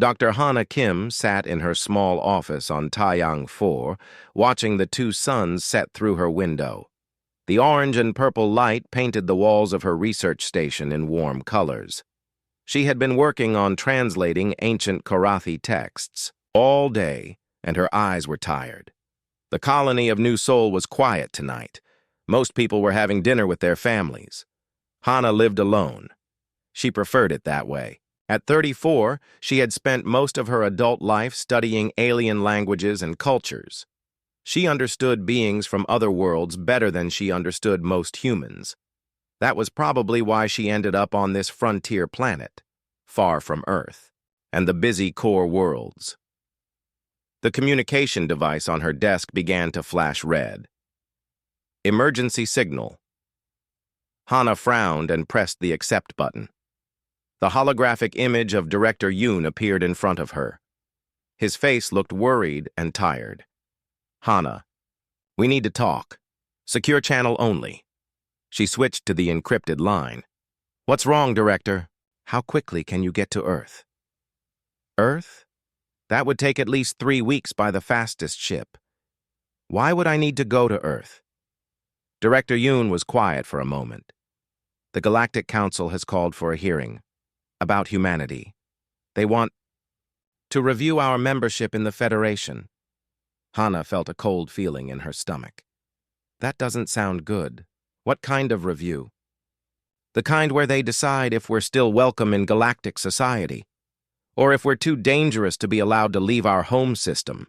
Dr. Hana Kim sat in her small office on Taiyang 4, watching the two suns set through her window. The orange and purple light painted the walls of her research station in warm colors. She had been working on translating ancient Karathi texts all day, and her eyes were tired. The colony of New Seoul was quiet tonight. Most people were having dinner with their families. Hana lived alone. She preferred it that way. At 34, she had spent most of her adult life studying alien languages and cultures. She understood beings from other worlds better than she understood most humans. That was probably why she ended up on this frontier planet, far from Earth, and the busy core worlds. The communication device on her desk began to flash red. Emergency signal. Hana frowned and pressed the accept button. The holographic image of Director Yoon appeared in front of her. His face looked worried and tired. Hana, we need to talk. Secure channel only. She switched to the encrypted line. What's wrong, Director? How quickly can you get to Earth? Earth? That would take at least 3 weeks by the fastest ship. Why would I need to go to Earth? Director Yoon was quiet for a moment. The Galactic Council has called for a hearing about humanity. They want to review our membership in the Federation. Hana felt a cold feeling in her stomach. That doesn't sound good. What kind of review? The kind where they decide if we're still welcome in galactic society, or if we're too dangerous to be allowed to leave our home system.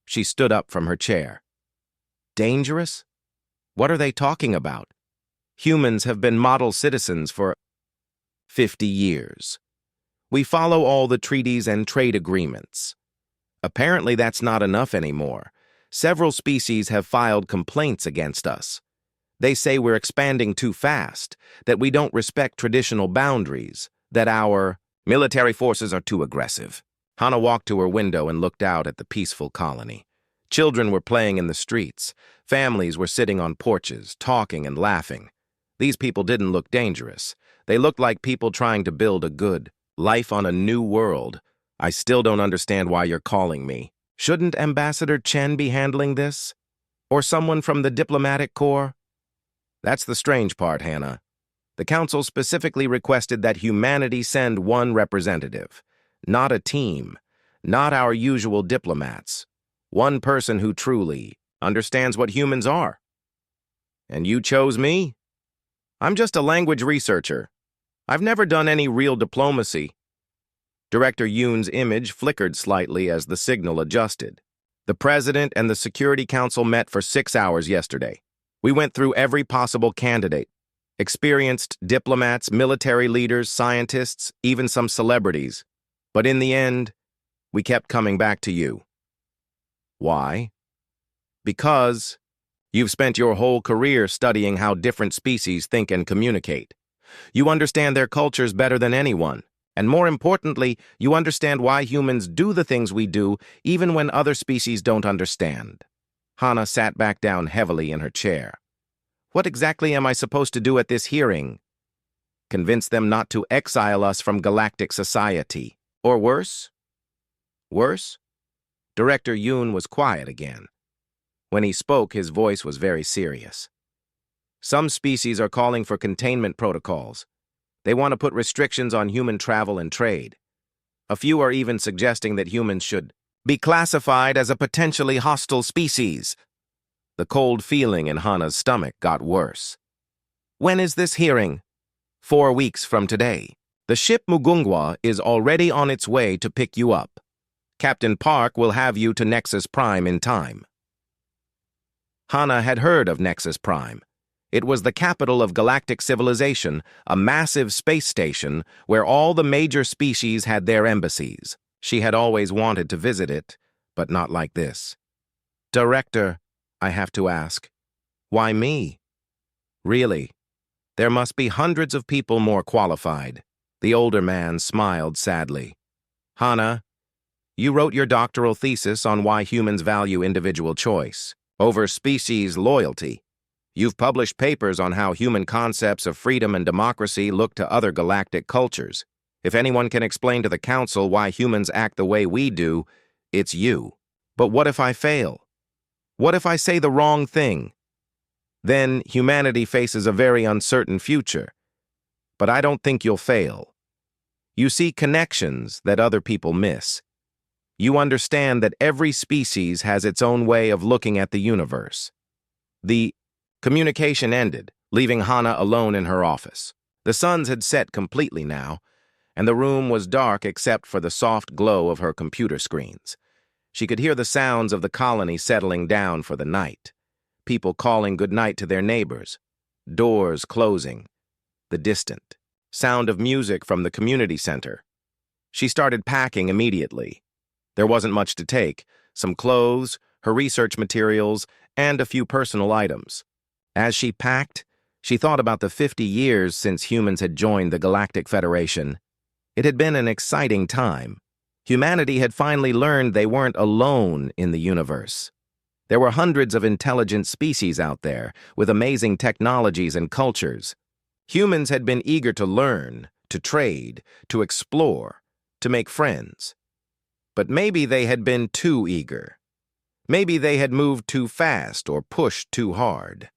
She stood up from her chair. Dangerous? What are they talking about? Humans have been model citizens for 50 years. We follow all the treaties and trade agreements. Apparently that's not enough anymore. Several species have filed complaints against us. They say we're expanding too fast, that we don't respect traditional boundaries, that our military forces are too aggressive. Hana walked to her window and looked out at the peaceful colony. Children were playing in the streets. Families were sitting on porches, talking and laughing. These people didn't look dangerous. They looked like people trying to build a good life on a new world. I still don't understand why you're calling me. Shouldn't Ambassador Chen be handling this? Or someone from the diplomatic corps? That's the strange part, Hannah. The Council specifically requested that humanity send one representative, not a team, not our usual diplomats. One person who truly understands what humans are. And you chose me? I'm just a language researcher. I've never done any real diplomacy. Director Yoon's image flickered slightly as the signal adjusted. The President and the Security Council met for 6 hours yesterday. We went through every possible candidate. Experienced diplomats, military leaders, scientists, even some celebrities. But in the end, we kept coming back to you. Why? Because you've spent your whole career studying how different species think and communicate. You understand their cultures better than anyone. And more importantly, you understand why humans do the things we do, even when other species don't understand. Hana sat back down heavily in her chair. What exactly am I supposed to do at this hearing? Convince them not to exile us from galactic society. Or worse? Worse? Director Yoon was quiet again. When he spoke, his voice was very serious. Some species are calling for containment protocols. They want to put restrictions on human travel and trade. A few are even suggesting that humans should be classified as a potentially hostile species. The cold feeling in Hana's stomach got worse. When is this hearing? 4 weeks from today. The ship Mugunghwa is already on its way to pick you up. Captain Park will have you to Nexus Prime in time. Hana had heard of Nexus Prime. It was the capital of galactic civilization, a massive space station where all the major species had their embassies. She had always wanted to visit it, but not like this. Director, I have to ask, why me? Really? There must be hundreds of people more qualified. The older man smiled sadly. Hana, you wrote your doctoral thesis on why humans value individual choice over species loyalty. You've published papers on how human concepts of freedom and democracy look to other galactic cultures. If anyone can explain to the Council why humans act the way we do, it's you. But what if I fail? What if I say the wrong thing? Then humanity faces a very uncertain future. But I don't think you'll fail. You see connections that other people miss. You understand that every species has its own way of looking at the universe. The communication ended, leaving Hana alone in her office. The suns had set completely now, and the room was dark except for the soft glow of her computer screens. She could hear the sounds of the colony settling down for the night. People calling goodnight to their neighbors. Doors closing. The distant sound of music from the community center. She started packing immediately. There wasn't much to take: some clothes, her research materials, and a few personal items. As she packed, she thought about the 50 years since humans had joined the Galactic Federation. It had been an exciting time. Humanity had finally learned they weren't alone in the universe. There were hundreds of intelligent species out there, with amazing technologies and cultures. Humans had been eager to learn, to trade, to explore, to make friends. But maybe they had been too eager. Maybe they had moved too fast or pushed too hard.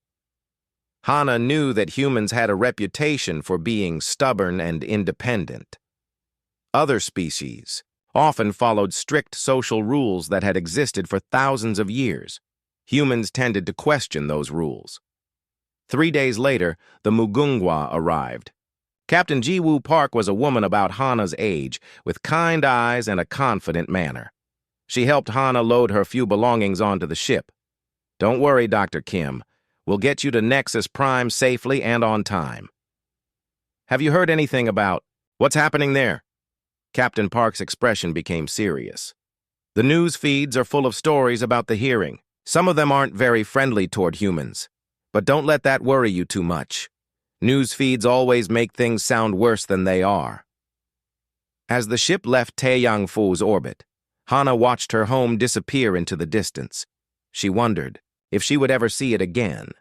Hana knew that humans had a reputation for being stubborn and independent. Other species often followed strict social rules that had existed for thousands of years. Humans tended to question those rules. 3 days later, the Mugungwa arrived. Captain Jiwoo Park was a woman about Hana's age, with kind eyes and a confident manner. She helped Hana load her few belongings onto the ship. "Don't worry, Dr. Kim. We'll get you to Nexus Prime safely and on time." "Have you heard anything about what's happening there?" Captain Park's expression became serious. "The news feeds are full of stories about the hearing. Some of them aren't very friendly toward humans. But don't let that worry you too much. News feeds always make things sound worse than they are." As the ship left Taeyangfu's orbit, Hana watched her home disappear into the distance. She wondered if she would ever see it again.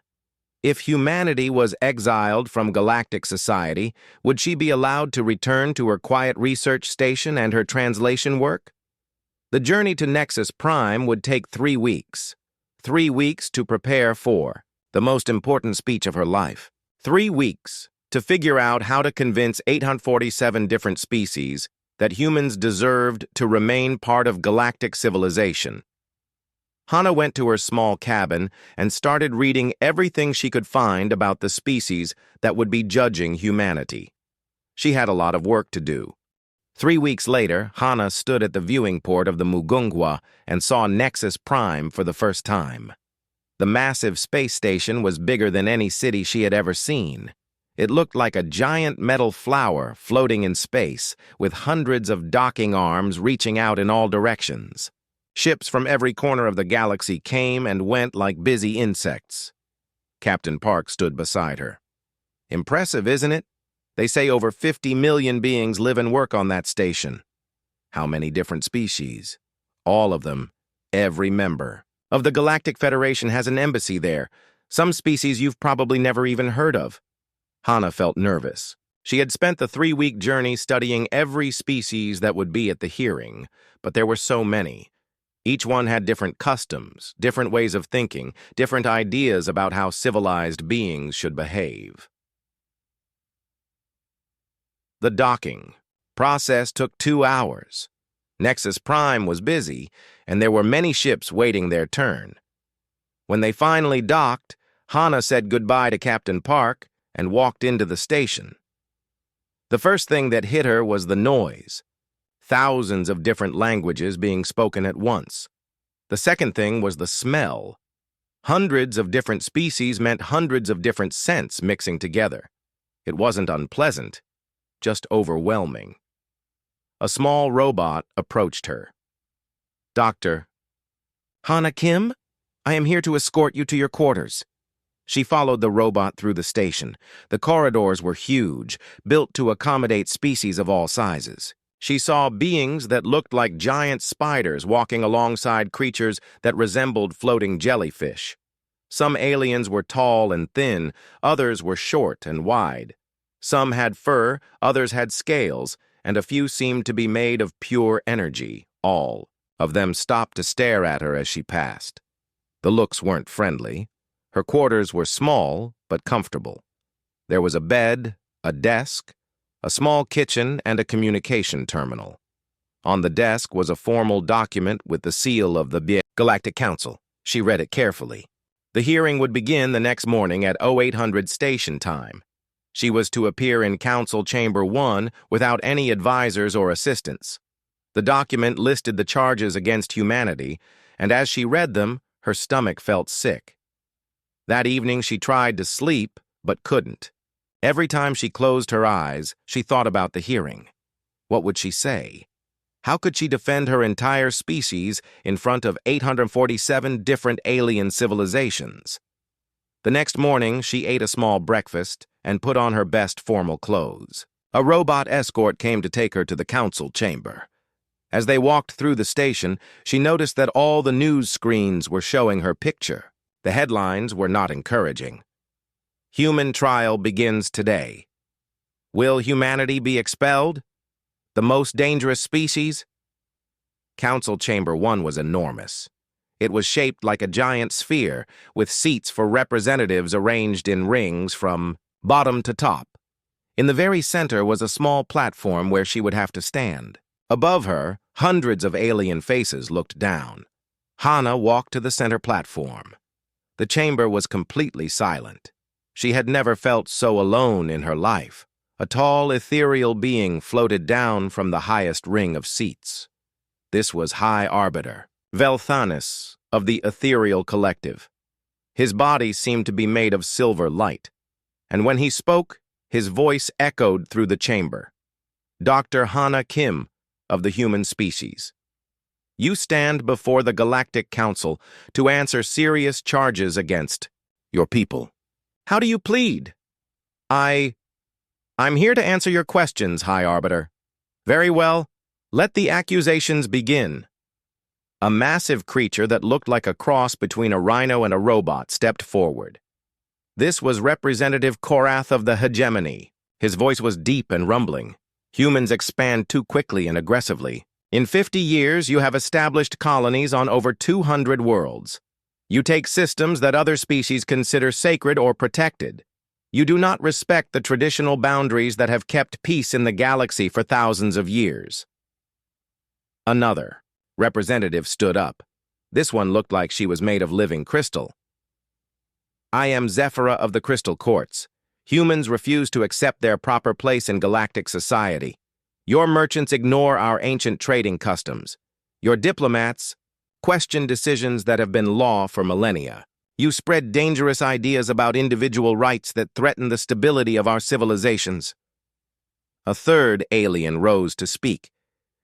If humanity was exiled from galactic society, would she be allowed to return to her quiet research station and her translation work? The journey to Nexus Prime would take 3 weeks. 3 weeks to prepare for the most important speech of her life. 3 weeks to figure out how to convince 847 different species that humans deserved to remain part of galactic civilization. Hana went to her small cabin and started reading everything she could find about the species that would be judging humanity. She had a lot of work to do. 3 weeks later, Hana stood at the viewing port of the Mugungwa and saw Nexus Prime for the first time. The massive space station was bigger than any city she had ever seen. It looked like a giant metal flower floating in space, with hundreds of docking arms reaching out in all directions. Ships from every corner of the galaxy came and went like busy insects. Captain Park stood beside her. "Impressive, isn't it? They say over 50 million beings live and work on that station." "How many different species?" "All of them. Every member of the Galactic Federation has an embassy there. Some species you've probably never even heard of." Hana felt nervous. She had spent the 3-week journey studying every species that would be at the hearing, but there were so many. Each one had different customs, different ways of thinking, different ideas about how civilized beings should behave. The docking process took 2 hours. Nexus Prime was busy, and there were many ships waiting their turn. When they finally docked, Hana said goodbye to Captain Park and walked into the station. The first thing that hit her was the noise. Thousands of different languages being spoken at once. The second thing was the smell. Hundreds of different species meant hundreds of different scents mixing together. It wasn't unpleasant, just overwhelming. A small robot approached her. "Doctor." "Hana Kim? I am here to escort you to your quarters." She followed the robot through the station. The corridors were huge, built to accommodate species of all sizes. She saw beings that looked like giant spiders walking alongside creatures that resembled floating jellyfish. Some aliens were tall and thin, others were short and wide. Some had fur, others had scales, and a few seemed to be made of pure energy. All of them stopped to stare at her as she passed. The looks weren't friendly. Her quarters were small, but comfortable. There was a bed, a desk, a small kitchen, and a communication terminal. On the desk was a formal document with the seal of the Galactic Council. She read it carefully. The hearing would begin the next morning at 0800 station time. She was to appear in Council Chamber 1 without any advisors or assistants. The document listed the charges against humanity, and as she read them, her stomach felt sick. That evening she tried to sleep, but couldn't. Every time she closed her eyes, she thought about the hearing. What would she say? How could she defend her entire species in front of 847 different alien civilizations? The next morning, she ate a small breakfast and put on her best formal clothes. A robot escort came to take her to the council chamber. As they walked through the station, she noticed that all the news screens were showing her picture. The headlines were not encouraging. Human trial begins today. Will humanity be expelled? The most dangerous species? Council Chamber 1 was enormous. It was shaped like a giant sphere, with seats for representatives arranged in rings from bottom to top. In the very center was a small platform where she would have to stand. Above her, hundreds of alien faces looked down. Hana walked to the center platform. The chamber was completely silent. She had never felt so alone in her life. A tall, ethereal being floated down from the highest ring of seats. This was High Arbiter, Velthanis, of the Ethereal Collective. His body seemed to be made of silver light, and when he spoke, his voice echoed through the chamber. Dr. Hana Kim, of the human species. You stand before the Galactic Council to answer serious charges against your people. How do you plead? I'm here to answer your questions, High Arbiter. Very well, let the accusations begin. A massive creature that looked like a cross between a rhino and a robot stepped forward. This was Representative Korath of the Hegemony. His voice was deep and rumbling. Humans expand too quickly and aggressively. In 50 years, you have established colonies on over 200 worlds. You take systems that other species consider sacred or protected. You do not respect the traditional boundaries that have kept peace in the galaxy for thousands of years. Another representative stood up. This one looked like she was made of living crystal. I am Zephyra of the Crystal Courts. Humans refuse to accept their proper place in galactic society. Your merchants ignore our ancient trading customs. Your diplomats question decisions that have been law for millennia. You spread dangerous ideas about individual rights that threaten the stability of our civilizations. A third alien rose to speak.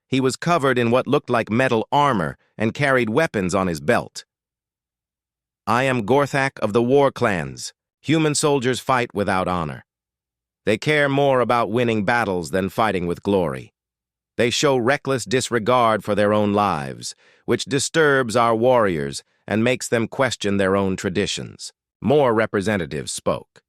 He was covered in what looked like metal armor and carried weapons on his belt. I am Gorthak of the War Clans. Human soldiers fight without honor. They care more about winning battles than fighting with glory. They show reckless disregard for their own lives, which disturbs our warriors and makes them question their own traditions. More representatives spoke.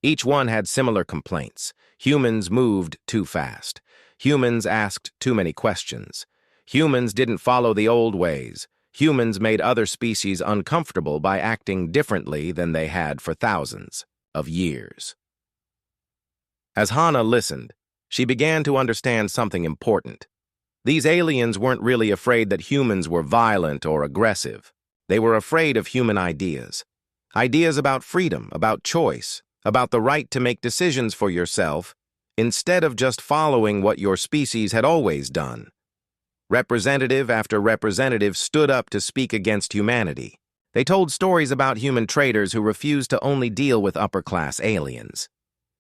Each one had similar complaints. Humans moved too fast. Humans asked too many questions. Humans didn't follow the old ways. Humans made other species uncomfortable by acting differently than they had for thousands of years. As Hana listened, she began to understand something important. These aliens weren't really afraid that humans were violent or aggressive. They were afraid of human ideas. Ideas about freedom, about choice, about the right to make decisions for yourself, instead of just following what your species had always done. Representative after representative stood up to speak against humanity. They told stories about human traders who refused to only deal with upper-class aliens.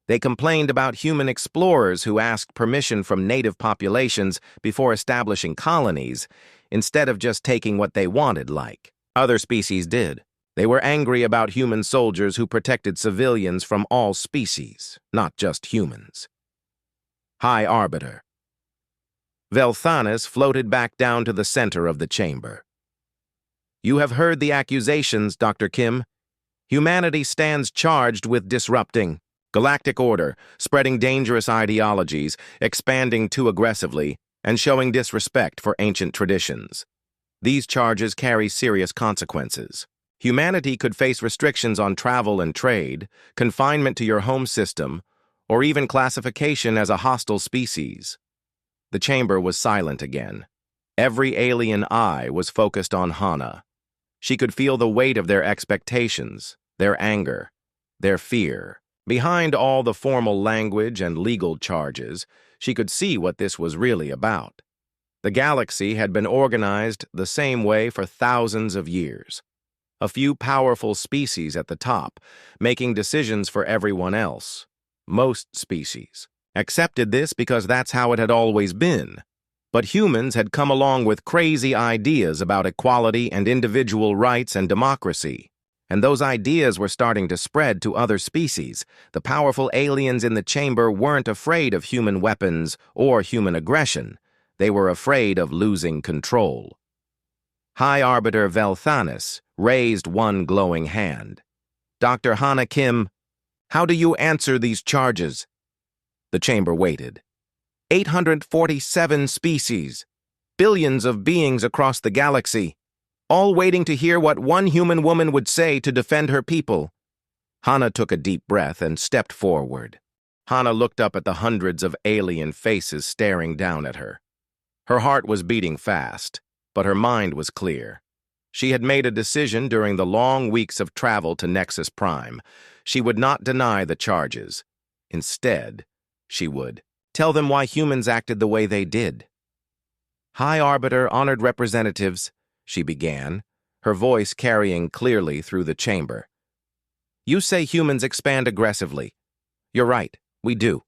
They complained about human explorers who asked permission from native populations before establishing colonies, instead of just taking what they wanted like other species did. They were angry about human soldiers who protected civilians from all species, not just humans. High Arbiter. Velthanis floated back down to the center of the chamber. You have heard the accusations, Dr. Kim. Humanity stands charged with disrupting Galactic order, spreading dangerous ideologies, expanding too aggressively, and showing disrespect for ancient traditions. These charges carry serious consequences. Humanity could face restrictions on travel and trade, confinement to your home system, or even classification as a hostile species. The chamber was silent again. Every alien eye was focused on Hana. She could feel the weight of their expectations, their anger, their fear. Behind all the formal language and legal charges, she could see what this was really about. The galaxy had been organized the same way for thousands of years. A few powerful species at the top, making decisions for everyone else. Most species accepted this because that's how it had always been. But humans had come along with crazy ideas about equality and individual rights and democracy. And those ideas were starting to spread to other species. The powerful aliens in the chamber weren't afraid of human weapons or human aggression. They were afraid of losing control. High Arbiter Velthanis raised one glowing hand. Dr. Hana Kim, how do you answer these charges? The chamber waited. 847 species, billions of beings across the galaxy, all waiting to hear what one human woman would say to defend her people. Hana took a deep breath and stepped forward. Hana looked up at the hundreds of alien faces staring down at her. Her heart was beating fast, but her mind was clear. She had made a decision during the long weeks of travel to Nexus Prime. She would not deny the charges. Instead, she would tell them why humans acted the way they did. High Arbiter, honored representatives, she began, her voice carrying clearly through the chamber. You say humans expand aggressively. You're right, we do.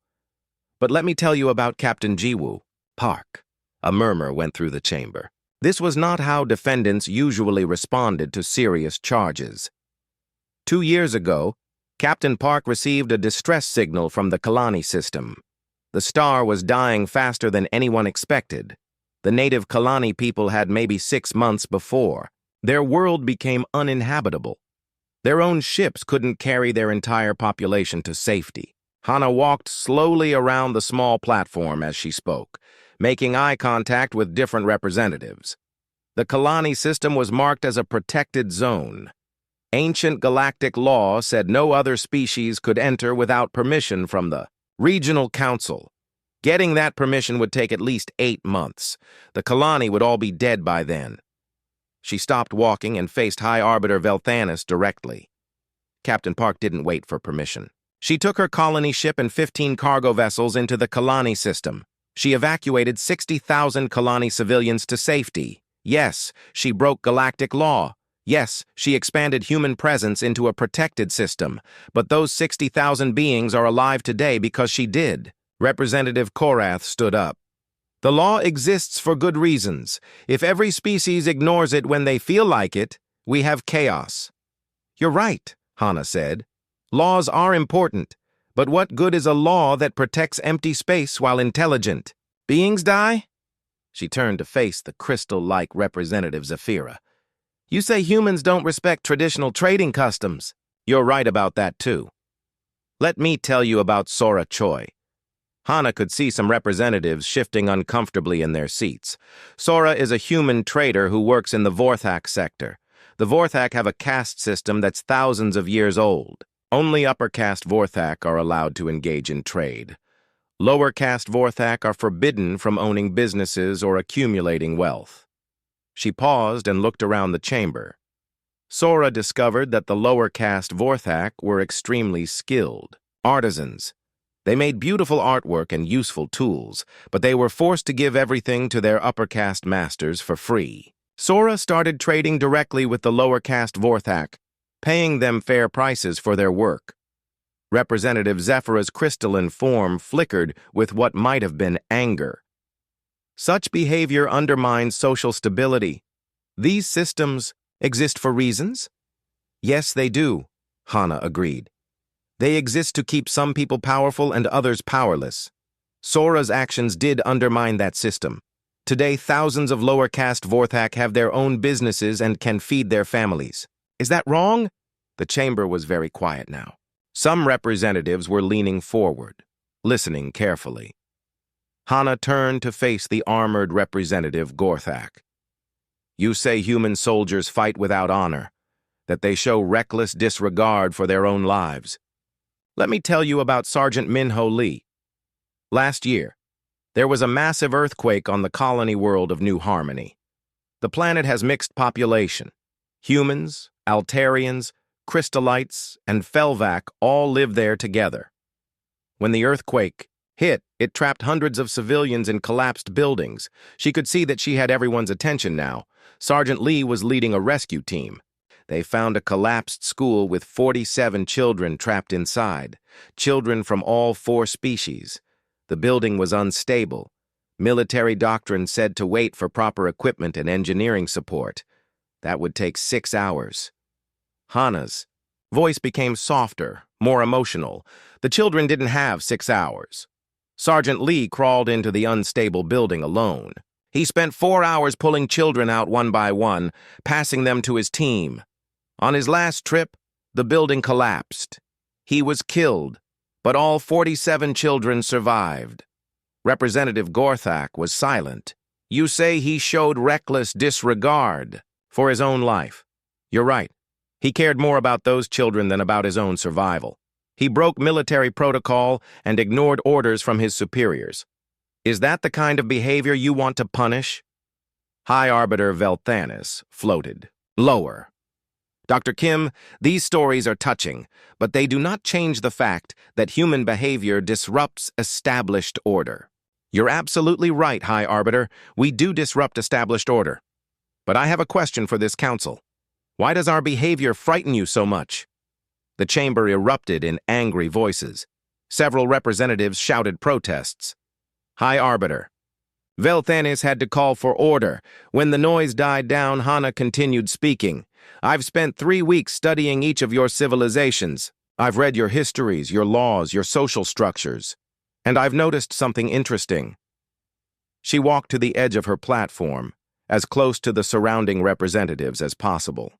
But let me tell you about Captain Jiwoo Park. A murmur went through the chamber. This was not how defendants usually responded to serious charges. 2 years ago, Captain Park received a distress signal from the Kalani system. The star was dying faster than anyone expected. The native Kalani people had maybe 6 months before. Their world became uninhabitable. Their own ships couldn't carry their entire population to safety. Hana walked slowly around the small platform as she spoke, making eye contact with different representatives. The Kalani system was marked as a protected zone. Ancient galactic law said no other species could enter without permission from the Regional Council. Getting that permission would take at least 8 months. The Kalani would all be dead by then. She stopped walking and faced High Arbiter Velthanis directly. Captain Park didn't wait for permission. She took her colony ship and 15 cargo vessels into the Kalani system. She evacuated 60,000 Kalani civilians to safety. Yes, she broke galactic law. Yes, she expanded human presence into a protected system, but those 60,000 beings are alive today because she did. Representative Korath stood up. The law exists for good reasons. If every species ignores it when they feel like it, we have chaos. You're right, Hana said. Laws are important, but what good is a law that protects empty space while intelligent? Beings die? She turned to face the crystal-like Representative Zafira. You say humans don't respect traditional trading customs. You're right about that, too. Let me tell you about Sora Choi. Hana could see some representatives shifting uncomfortably in their seats. Sora is a human trader who works in the Vorthak sector. The Vorthak have a caste system that's thousands of years old. Only upper caste Vorthak are allowed to engage in trade. Lower caste Vorthak are forbidden from owning businesses or accumulating wealth. She paused and looked around the chamber. Sora discovered that the lower caste Vorthak were extremely skilled. Artisans. They made beautiful artwork and useful tools, but they were forced to give everything to their upper caste masters for free. Sora started trading directly with the lower caste Vorthak, paying them fair prices for their work. Representative Zephyr's crystalline form flickered with what might have been anger. Such behavior undermines social stability. These systems exist for reasons? Yes, they do, Hana agreed. They exist to keep some people powerful and others powerless. Sora's actions did undermine that system. Today, thousands of lower caste Vorthak have their own businesses and can feed their families. Is that wrong? The chamber was very quiet now. Some representatives were leaning forward, listening carefully. Hana turned to face the armored representative Gorthak. You say human soldiers fight without honor, that they show reckless disregard for their own lives. Let me tell you about Sergeant Minho Lee. Last year, there was a massive earthquake on the colony world of New Harmony. The planet has mixed population. Humans, Altarians, Crystallites, and Felvac all live there together. When the earthquake hit, it trapped hundreds of civilians in collapsed buildings. She could see that she had everyone's attention now. Sergeant Lee was leading a rescue team. They found a collapsed school with 47 children trapped inside, children from all 4 species. The building was unstable. Military doctrine said to wait for proper equipment and engineering support. That would take 6 hours. Hana's voice became softer, more emotional. The children didn't have 6 hours. Sergeant Lee crawled into the unstable building alone. He spent 4 hours pulling children out one by one, passing them to his team. On his last trip, the building collapsed. He was killed, but all 47 children survived. Representative Gorthak was silent. You say he showed reckless disregard for his own life. You're right. He cared more about those children than about his own survival. He broke military protocol and ignored orders from his superiors. Is that the kind of behavior you want to punish? High Arbiter Velthanis floated. Lower. Dr. Kim, these stories are touching, but they do not change the fact that human behavior disrupts established order. You're absolutely right, High Arbiter. We do disrupt established order. But I have a question for this council. Why does our behavior frighten you so much? The chamber erupted in angry voices. Several representatives shouted protests. High Arbiter. Velthanis had to call for order. When the noise died down, Hana continued speaking. I've spent 3 weeks studying each of your civilizations. I've read your histories, your laws, your social structures. And I've noticed something interesting. She walked to the edge of her platform, as close to the surrounding representatives as possible.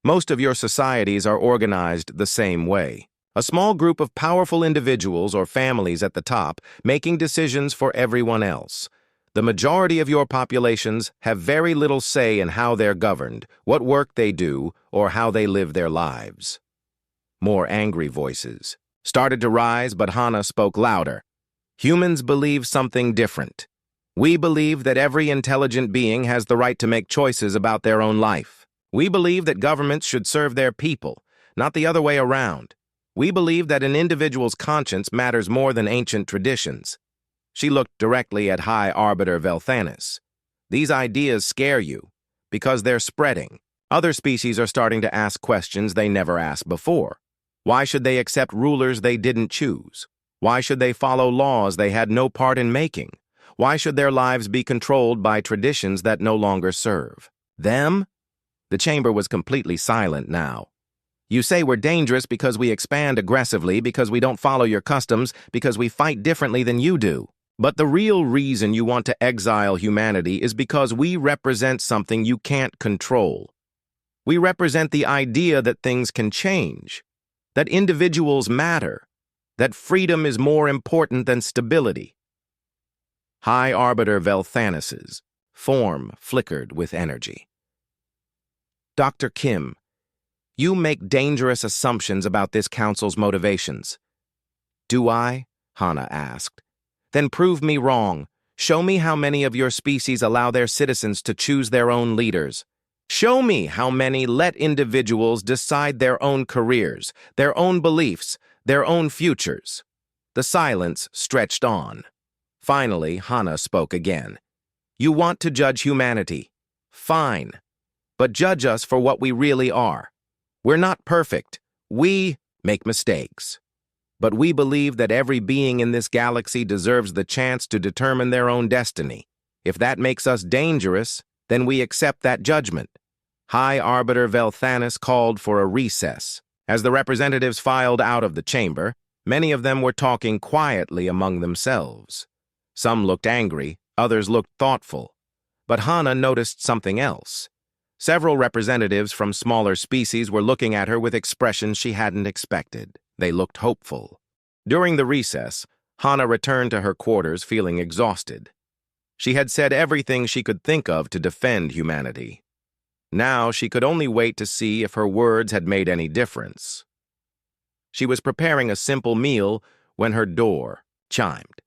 Most of your societies are organized the same way. A small group of powerful individuals or families at the top making decisions for everyone else. The majority of your populations have very little say in how they're governed, what work they do, or how they live their lives. More angry voices started to rise, but Hana spoke louder. Humans believe something different. We believe that every intelligent being has the right to make choices about their own life. We believe that governments should serve their people, not the other way around. We believe that an individual's conscience matters more than ancient traditions. She looked directly at High Arbiter Velthanis. These ideas scare you, because they're spreading. Other species are starting to ask questions they never asked before. Why should they accept rulers they didn't choose? Why should they follow laws they had no part in making? Why should their lives be controlled by traditions that no longer serve them? The chamber was completely silent now. You say we're dangerous because we expand aggressively, because we don't follow your customs, because we fight differently than you do. But the real reason you want to exile humanity is because we represent something you can't control. We represent the idea that things can change, that individuals matter, that freedom is more important than stability. High Arbiter Velthanis's form flickered with energy. Dr. Kim, you make dangerous assumptions about this council's motivations. Do I? Hana asked. Then prove me wrong. Show me how many of your species allow their citizens to choose their own leaders. Show me how many let individuals decide their own careers, their own beliefs, their own futures. The silence stretched on. Finally, Hana spoke again. You want to judge humanity. Fine. But judge us for what we really are. We're not perfect. We make mistakes. But we believe that every being in this galaxy deserves the chance to determine their own destiny. If that makes us dangerous, then we accept that judgment. High Arbiter Velthanis called for a recess. As the representatives filed out of the chamber, many of them were talking quietly among themselves. Some looked angry, others looked thoughtful. But Hana noticed something else. Several representatives from smaller species were looking at her with expressions she hadn't expected. They looked hopeful. During the recess, Hana returned to her quarters feeling exhausted. She had said everything she could think of to defend humanity. Now she could only wait to see if her words had made any difference. She was preparing a simple meal when her door chimed.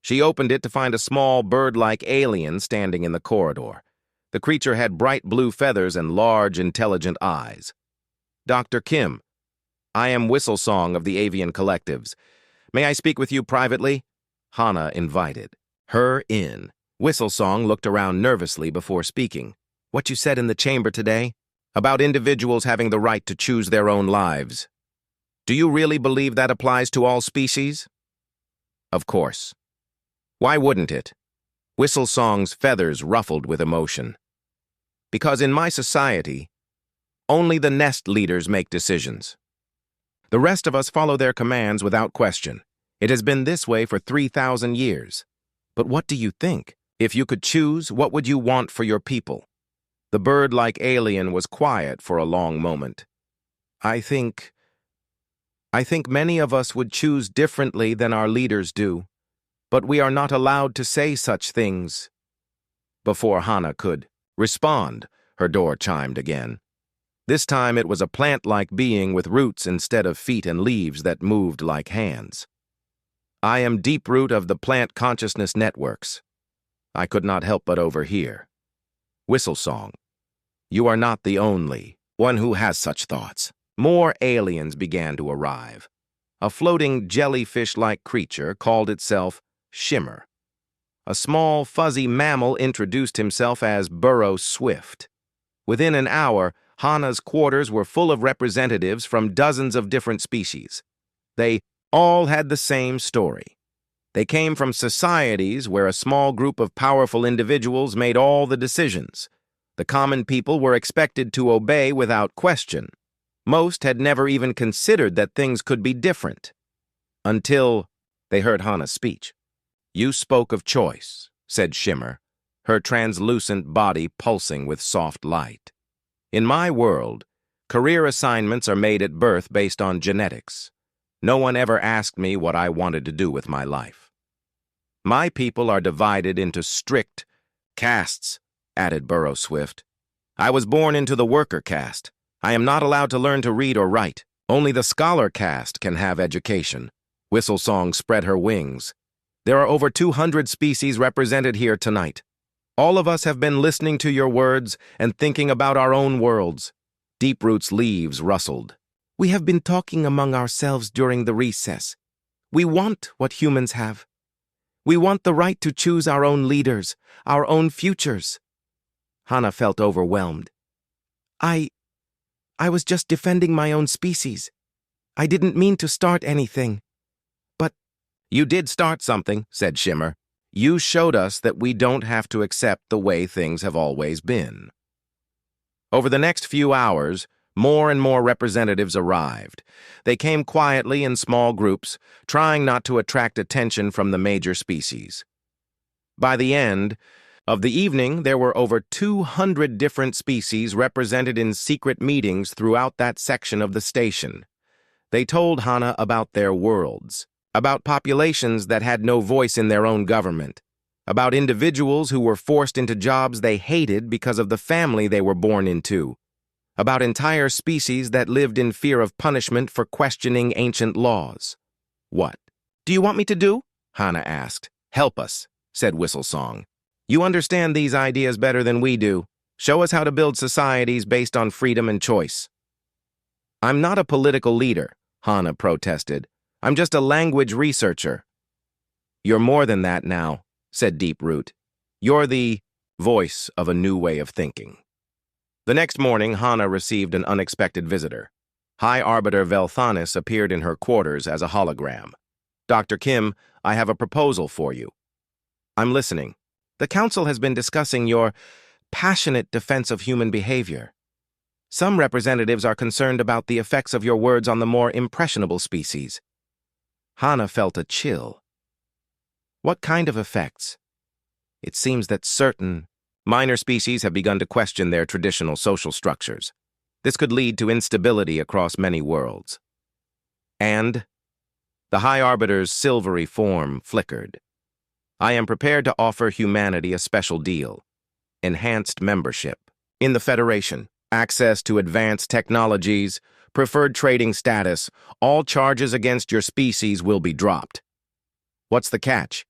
She opened it to find a small bird-like alien standing in the corridor. The creature had bright blue feathers and large, intelligent eyes. "Dr. Kim, I am Whistlesong of the Avian Collectives. May I speak with you privately?" Hana invited her in. Whistlesong looked around nervously before speaking. "What you said in the chamber today? About individuals having the right to choose their own lives. Do you really believe that applies to all species?" "Of course. Why wouldn't it?" Whistlesong's feathers ruffled with emotion. "Because in my society, only the nest leaders make decisions. The rest of us follow their commands without question. It has been this way for 3,000 years. But what do you think? If you could choose, what would you want for your people?" The bird-like alien was quiet for a long moment. I think many of us would choose differently than our leaders do, but we are not allowed to say such things." Before Hana could respond, her door chimed again. This time it was a plant-like being with roots instead of feet and leaves that moved like hands. "I am Deeproot of the Plant Consciousness Networks. I could not help but overhear. Whistlesong, you are not the only one who has such thoughts." More aliens began to arrive. A floating jellyfish-like creature called itself Shimmer. A small, fuzzy mammal introduced himself as Burrow Swift. Within an hour, Hana's quarters were full of representatives from dozens of different species. They all had the same story. They came from societies where a small group of powerful individuals made all the decisions. The common people were expected to obey without question. Most had never even considered that things could be different. Until they heard Hana's speech. "You spoke of choice," said Shimmer, her translucent body pulsing with soft light. "In my world, career assignments are made at birth based on genetics. No one ever asked me what I wanted to do with my life. My people are divided into strict castes," added Burrow Swift. "I was born into the worker caste. I am not allowed to learn to read or write. Only the scholar caste can have education." Whistlesong spread her wings. "There are over 200 species represented here tonight. All of us have been listening to your words and thinking about our own worlds." Deeproot's leaves rustled. "We have been talking among ourselves during the recess. We want what humans have. We want the right to choose our own leaders, our own futures." Hana felt overwhelmed. I was just defending my own species. I didn't mean to start anything. But you did start something," said Shimmer. "You showed us that we don't have to accept the way things have always been." Over the next few hours, more and more representatives arrived. They came quietly in small groups, trying not to attract attention from the major species. By the end of the evening, there were over 200 different species represented in secret meetings throughout that section of the station. They told Hana about their worlds, about populations that had no voice in their own government, about individuals who were forced into jobs they hated because of the family they were born into, about entire species that lived in fear of punishment for questioning ancient laws. "What do you want me to do?" Hana asked. "Help us," said Whistlesong. "You understand these ideas better than we do. Show us how to build societies based on freedom and choice." "I'm not a political leader," Hana protested. "I'm just a language researcher." "You're more than that now," said Deeproot. "You're the voice of a new way of thinking." The next morning, Hana received an unexpected visitor. High Arbiter Velthanis appeared in her quarters as a hologram. "Dr. Kim, I have a proposal for you." "I'm listening." "The Council has been discussing your passionate defense of human behavior. Some representatives are concerned about the effects of your words on the more impressionable species." Hana felt a chill. "What kind of effects?" "It seems that certain minor species have begun to question their traditional social structures. This could lead to instability across many worlds." And the High Arbiter's silvery form flickered. I am prepared to offer humanity a special deal. Enhanced membership in the Federation, access to advanced technologies, preferred trading status, all charges against your species will be dropped. What's the catch?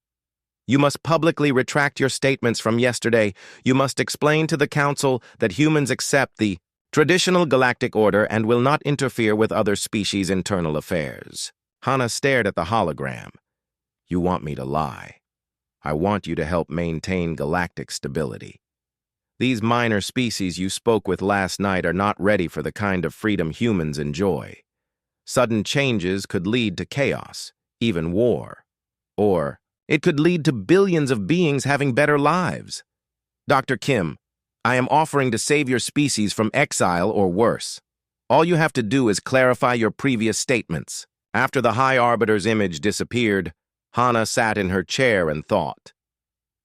You must publicly retract your statements from yesterday. You must explain to the Council that humans accept the traditional galactic order and will not interfere with other species' internal affairs. Hana stared at the hologram. You want me to lie. I want you to help maintain galactic stability. These minor species you spoke with last night are not ready for the kind of freedom humans enjoy. Sudden changes could lead to chaos, even war. Or it could lead to billions of beings having better lives. Dr. Kim, I am offering to save your species from exile or worse. All you have to do is clarify your previous statements. After the High Arbiter's image disappeared, Hana sat in her chair and thought.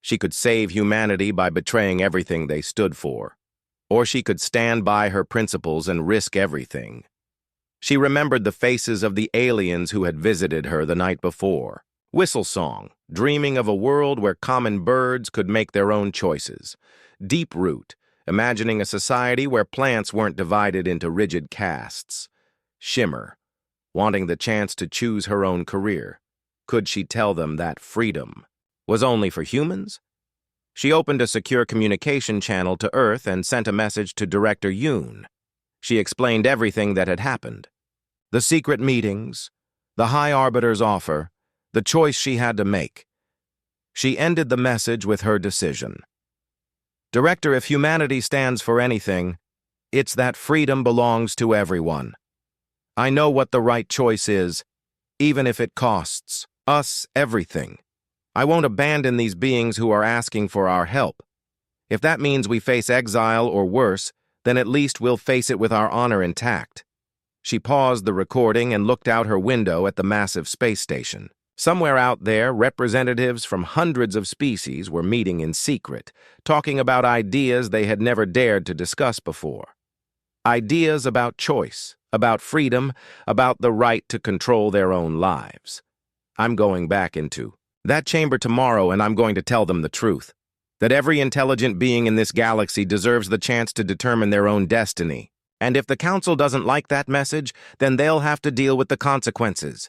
She could save humanity by betraying everything they stood for, or she could stand by her principles and risk everything. She remembered the faces of the aliens who had visited her the night before. Whistle Song, dreaming of a world where common birds could make their own choices. Deep Root, imagining a society where plants weren't divided into rigid castes. Shimmer, wanting the chance to choose her own career. Could she tell them that freedom was only for humans? She opened a secure communication channel to Earth and sent a message to Director Yoon. She explained everything that had happened. The secret meetings, the High Arbiter's offer, the choice she had to make. She ended the message with her decision. Director, if humanity stands for anything, it's that freedom belongs to everyone. I know what the right choice is, even if it costs us everything. I won't abandon these beings who are asking for our help. If that means we face exile or worse, then at least we'll face it with our honor intact. She paused the recording and looked out her window at the massive space station. Somewhere out there, representatives from hundreds of species were meeting in secret, talking about ideas they had never dared to discuss before. Ideas about choice, about freedom, about the right to control their own lives. I'm going back into that chamber tomorrow, and I'm going to tell them the truth. That every intelligent being in this galaxy deserves the chance to determine their own destiny. And if the Council doesn't like that message, then they'll have to deal with the consequences.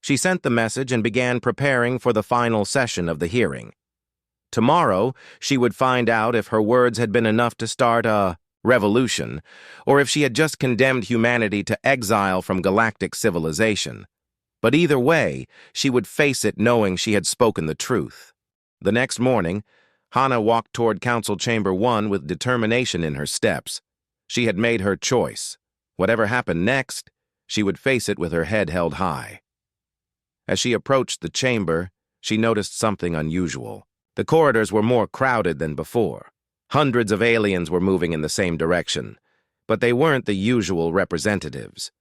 She sent the message and began preparing for the final session of the hearing. Tomorrow, she would find out if her words had been enough to start a revolution, or if she had just condemned humanity to exile from galactic civilization. But either way, she would face it knowing she had spoken the truth. The next morning, Hana walked toward Council Chamber 1 with determination in her steps. She had made her choice. Whatever happened next, she would face it with her head held high. As she approached the chamber, she noticed something unusual. The corridors were more crowded than before. Hundreds of aliens were moving in the same direction, but they weren't the usual representatives.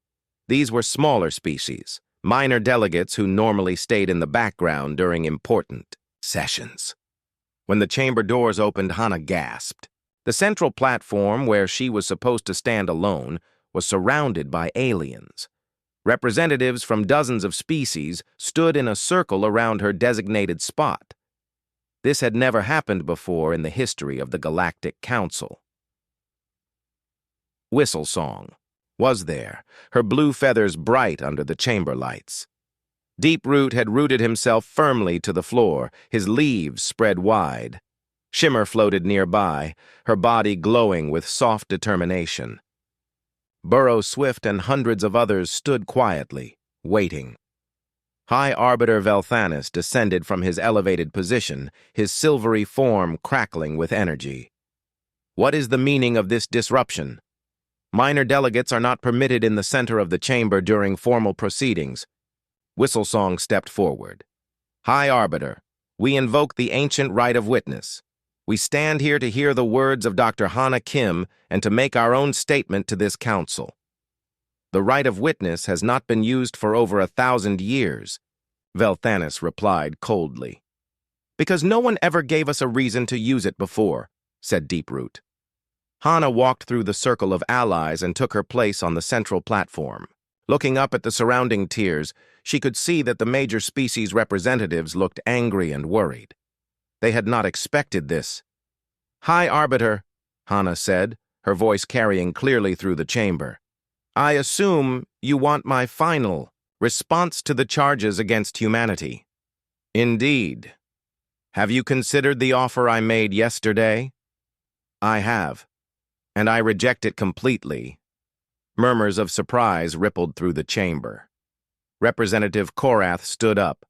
These were smaller species, minor delegates who normally stayed in the background during important sessions. When the chamber doors opened, Hana gasped. The central platform, where she was supposed to stand alone, was surrounded by aliens. Representatives from dozens of species stood in a circle around her designated spot. This had never happened before in the history of the Galactic Council. Whistle Song was there, her blue feathers bright under the chamber lights. Deep Root had rooted himself firmly to the floor, his leaves spread wide. Shimmer floated nearby, her body glowing with soft determination. Burrow Swift and hundreds of others stood quietly, waiting. High Arbiter Velthanis descended from his elevated position, his silvery form crackling with energy. What is the meaning of this disruption? Minor delegates are not permitted in the center of the chamber during formal proceedings. Whistle Song stepped forward. High Arbiter, we invoke the ancient right of witness. We stand here to hear the words of Dr. Hana Kim and to make our own statement to this council. The right of witness has not been used for over 1,000 years, Velthanis replied coldly. Because no one ever gave us a reason to use it before, said Deep Root. Hana walked through the circle of allies and took her place on the central platform. Looking up at the surrounding tiers, she could see that the major species representatives looked angry and worried. They had not expected this. "High Arbiter," Hana said, her voice carrying clearly through the chamber. "I assume you want my final response to the charges against humanity." "Indeed. Have you considered the offer I made yesterday?" "I have, and I reject it completely." Murmurs of surprise rippled through the chamber. Representative Korath stood up.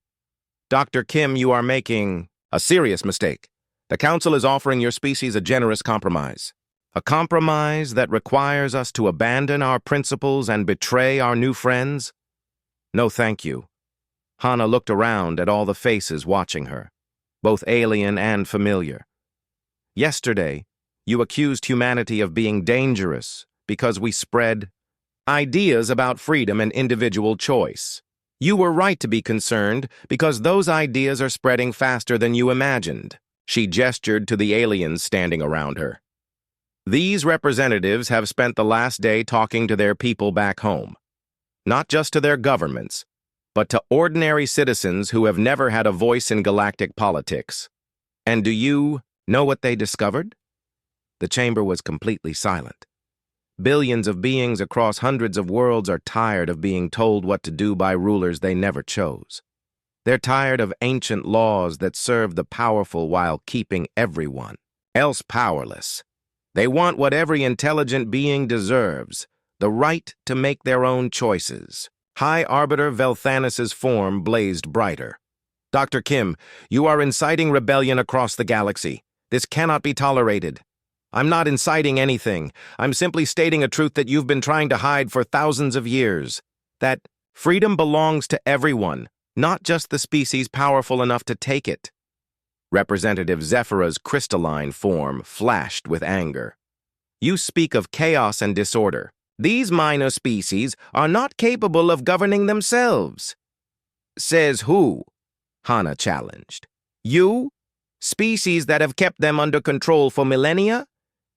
"Dr. Kim, you are making a serious mistake. The Council is offering your species a generous compromise. A compromise that requires us to abandon our principles and betray our new friends? No, thank you." Hana looked around at all the faces watching her, both alien and familiar. "Yesterday, you accused humanity of being dangerous because we spread ideas about freedom and individual choice. You were right to be concerned because those ideas are spreading faster than you imagined." She gestured to the aliens standing around her. "These representatives have spent the last day talking to their people back home. Not just to their governments, but to ordinary citizens who have never had a voice in galactic politics. And do you know what they discovered?" The chamber was completely silent. Billions of beings across hundreds of worlds are tired of being told what to do by rulers they never chose. They're tired of ancient laws that serve the powerful while keeping everyone else powerless. They want what every intelligent being deserves, the right to make their own choices. High Arbiter Velthanis's form blazed brighter. "Dr. Kim, you are inciting rebellion across the galaxy. This cannot be tolerated." "I'm not inciting anything. I'm simply stating a truth that you've been trying to hide for thousands of years. That freedom belongs to everyone, not just the species powerful enough to take it." Representative Zephyra's crystalline form flashed with anger. "You speak of chaos and disorder. These minor species are not capable of governing themselves." "Says who?" Hana challenged. "You? Species that have kept them under control for millennia?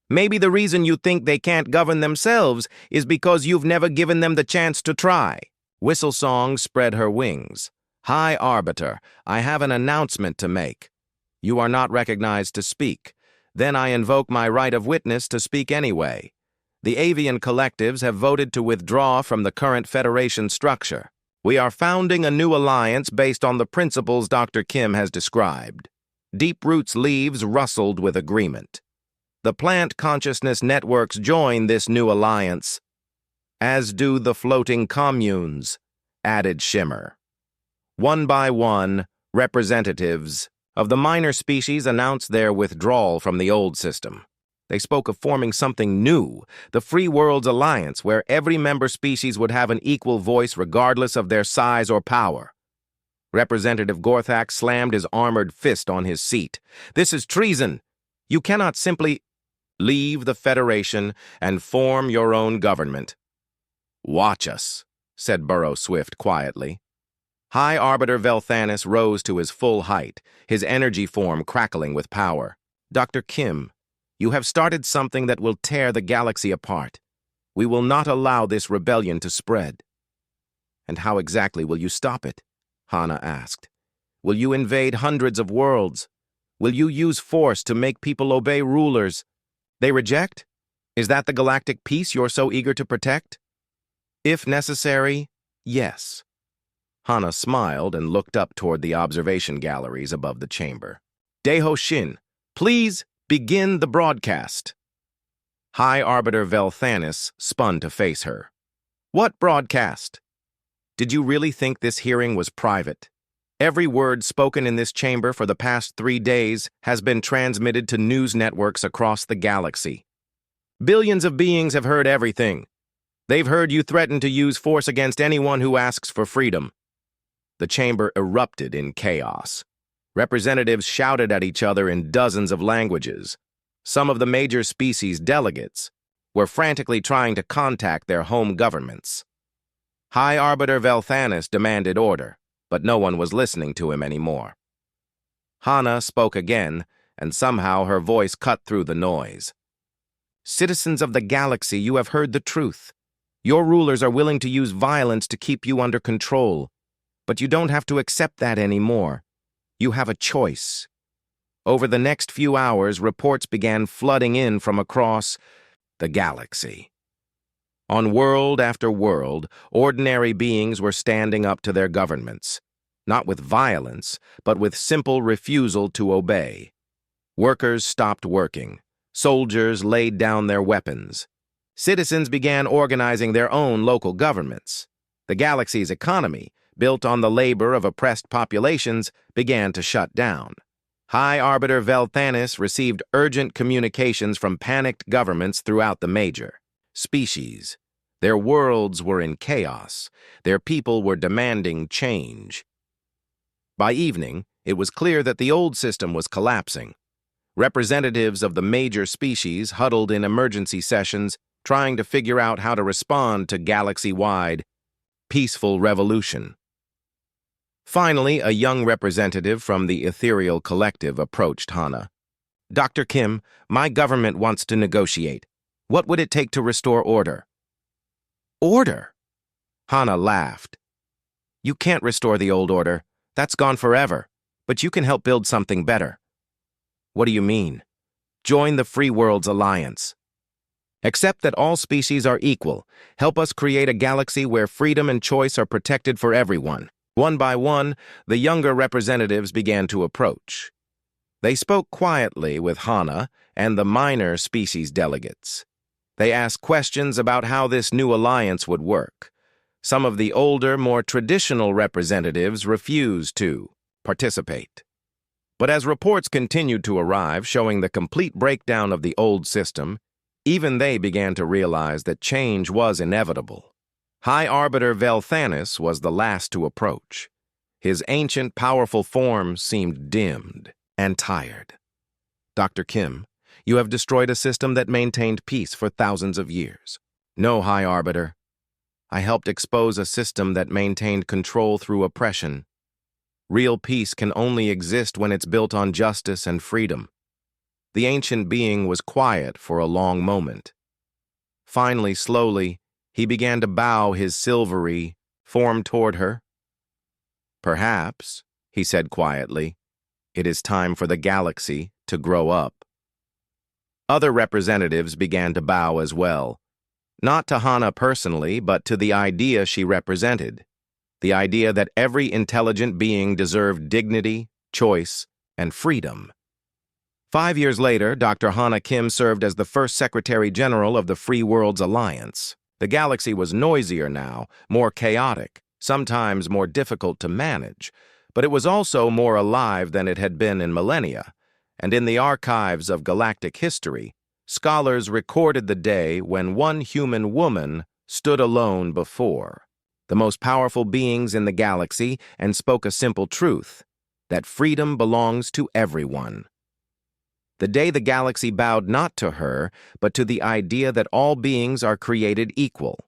Maybe the reason you think they can't govern themselves is because you've never given them the chance to try." Whistlesong spread her wings. "High Arbiter, I have an announcement to make. You are not recognized to speak. Then I invoke my right of witness to speak anyway. The avian collectives have voted to withdraw from the current Federation structure. We are founding a new alliance based on the principles Dr. Kim has described." Deep Root's leaves rustled with agreement. "The plant consciousness networks join this new alliance, as do the floating communes," added Shimmer. One by one, representatives of the minor species announced their withdrawal from the old system. They spoke of forming something new, the Free Worlds Alliance, where every member species would have an equal voice regardless of their size or power. Representative Gorthak slammed his armored fist on his seat. "This is treason. You cannot simply leave the Federation and form your own government." "Watch us," said Burrow Swift quietly. High Arbiter Velthanis rose to his full height, his energy form crackling with power. "Dr. Kim, you have started something that will tear the galaxy apart. We will not allow this rebellion to spread." "And how exactly will you stop it?" Hana asked. "Will you invade hundreds of worlds? Will you use force to make people obey rulers they reject? Is that the galactic peace you're so eager to protect?" "If necessary, yes." Hana smiled and looked up toward the observation galleries above the chamber. "Deho Shin, please begin the broadcast." High Arbiter Velthanis spun to face her. "What broadcast? Did you really think this hearing was private? Every word spoken in this chamber for the past 3 days has been transmitted to news networks across the galaxy. Billions of beings have heard everything. They've heard you threaten to use force against anyone who asks for freedom." The chamber erupted in chaos. Representatives shouted at each other in dozens of languages. Some of the major species delegates were frantically trying to contact their home governments. High Arbiter Velthanis demanded order, but no one was listening to him anymore. Hana spoke again, and somehow her voice cut through the noise. "Citizens of the galaxy, you have heard the truth. Your rulers are willing to use violence to keep you under control, but you don't have to accept that anymore. You have a choice. Over the next few hours, reports began flooding in from across the galaxy. On world after world, ordinary beings were standing up to their governments, not with violence, but with simple refusal to obey. Workers stopped working. Soldiers laid down their weapons. Citizens began organizing their own local governments. The galaxy's economy, built on the labor of oppressed populations, began to shut down. High Arbiter Velthanis received urgent communications from panicked governments throughout the major species. Their worlds were in chaos. Their people were demanding change. By evening, it was clear that the old system was collapsing. Representatives of the major species huddled in emergency sessions, trying to figure out how to respond to galaxy-wide peaceful revolution. Finally, a young representative from the ethereal collective approached Hana. "Dr. Kim, my government wants to negotiate. What would it take to restore order?" "Order?" Hana laughed. "You can't restore the old order. That's gone forever. But you can help build something better." "What do you mean?" "Join the Free Worlds Alliance. Accept that all species are equal. Help us create a galaxy where freedom and choice are protected for everyone." One by one, the younger representatives began to approach. They spoke quietly with Hana and the minor species delegates. They asked questions about how this new alliance would work. Some of the older, more traditional representatives refused to participate. But as reports continued to arrive showing the complete breakdown of the old system, even they began to realize that change was inevitable. High Arbiter Velthanis was the last to approach. His ancient, powerful form seemed dimmed and tired. "Dr. Kim, you have destroyed a system that maintained peace for thousands of years." "No, High Arbiter. I helped expose a system that maintained control through oppression. Real peace can only exist when it's built on justice and freedom." The ancient being was quiet for a long moment. Finally, slowly, he began to bow his silvery form toward her. "Perhaps," he said quietly, "it is time for the galaxy to grow up." Other representatives began to bow as well, not to Hana personally, but to the idea she represented, the idea that every intelligent being deserved dignity, choice, and freedom. 5 years later, Dr. Hana Kim served as the first Secretary General of the Free Worlds Alliance. The galaxy was noisier now, more chaotic, sometimes more difficult to manage, but it was also more alive than it had been in millennia, and in the archives of galactic history, scholars recorded the day when one human woman stood alone before the most powerful beings in the galaxy and spoke a simple truth, that freedom belongs to everyone. The day the galaxy bowed not to her, but to the idea that all beings are created equal.